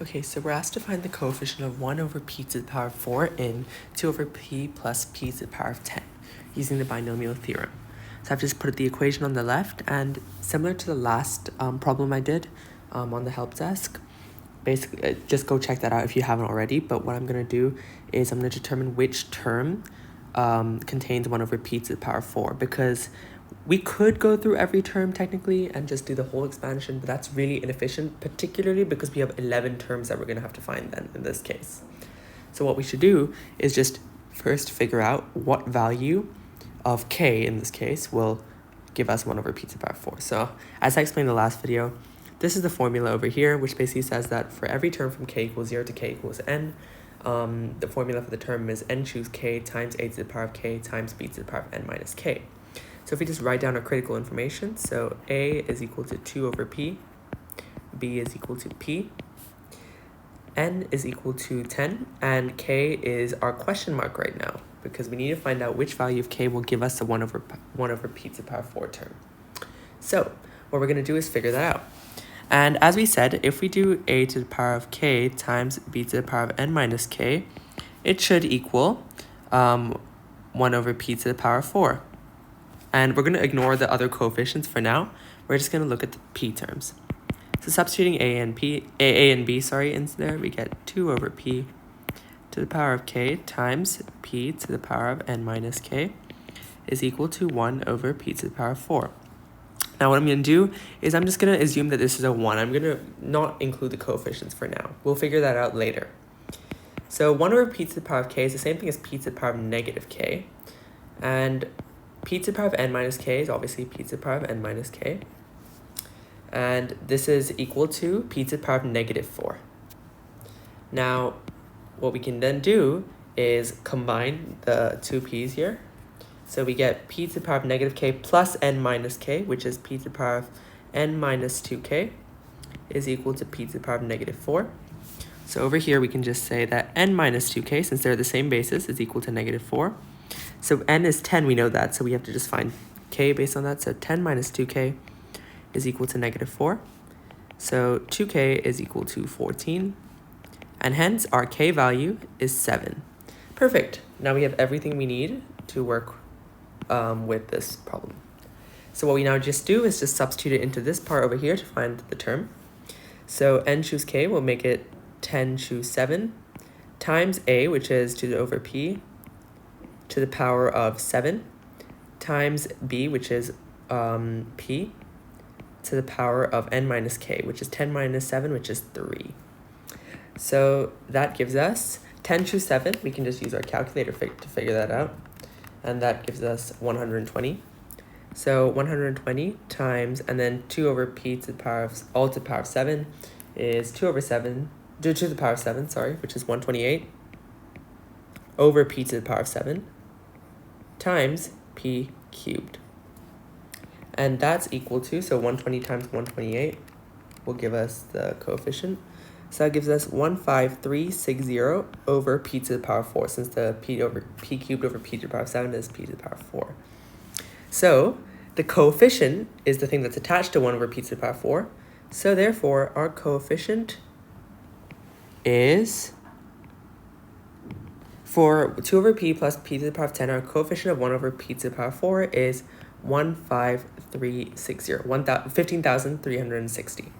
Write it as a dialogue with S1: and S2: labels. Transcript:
S1: Okay, so we're asked to find the coefficient of 1 over p to the power of 4 in 2 over p plus p to the power of 10 using the binomial theorem. So I've just put the equation on the left, and similar to the last problem I did on the help desk, basically just go check that out if you haven't already. But what I'm going to do is I'm going to determine which term contains 1 over p to the power of 4, because we could go through every term technically and just do the whole expansion, but that's really inefficient, particularly because we have 11 terms that we're going to have to find then in this case. So what we should do is just first figure out what value of k in this case will give us 1 over p to the power of 4. So as I explained in the last video, this is the formula over here, which basically says that for every term from k equals 0 to k equals n, the formula for the term is n choose k times a to the power of k times b to the power of n minus k. So if we just write down our critical information, so a is equal to 2 over p, b is equal to p, n is equal to 10, and k is our question mark right now, because we need to find out which value of k will give us the 1 over p to the power of 4 term. So what we're going to do is figure that out. And as we said, if we do a to the power of k times b to the power of n minus k, it should equal 1 over p to the power of 4. And we're going to ignore the other coefficients for now. We're just going to look at the p terms. So substituting a and b into there, we get 2 over p to the power of k times p to the power of n minus k is equal to 1 over p to the power of 4. Now what I'm going to do is I'm just going to assume that this is a 1. I'm going to not include the coefficients for now. We'll figure that out later. So 1 over p to the power of k is the same thing as p to the power of negative k. And p to the power of n minus k is obviously p to the power of n minus k. And this is equal to p to the power of negative 4. Now, what we can then do is combine the two p's here. So we get p to the power of negative k plus n minus k, which is p to the power of n minus 2k, is equal to p to the power of negative 4. So over here, we can just say that n minus 2k, since they're the same basis, is equal to negative 4. So n is 10, we know that, so we have to just find k based on that. So 10 minus 2k is equal to negative 4. So 2k is equal to 14. And hence, our k value is 7. Perfect. Now we have everything we need to work with this problem. So what we now just do is just substitute it into this part over here to find the term. So n choose k will make it 10 choose 7 times a, which is 2 over p, to the power of 7 times b, which is p, to the power of n minus k, which is 10 minus 7, which is 3. So that gives us 10 choose 7. We can just use our calculator to figure that out. And that gives us 120. So 120 times, and then 2 over p to the power of, all to the power of 7 is 2 over 7, to the power of 7, sorry, which is 128, over p to the power of 7, times p cubed. And that's equal to, so 120 times 128 will give us the coefficient. So that gives us 15360 over p to the power of 4, since the p cubed over p to the power of 7 is p to the power of 4. So the coefficient is the thing that's attached to 1 over p to the power of 4. So therefore, our coefficient is, for 2 over p plus p to the power of 10, our coefficient of 1 over p to the power of 4 is 15360, 15,360.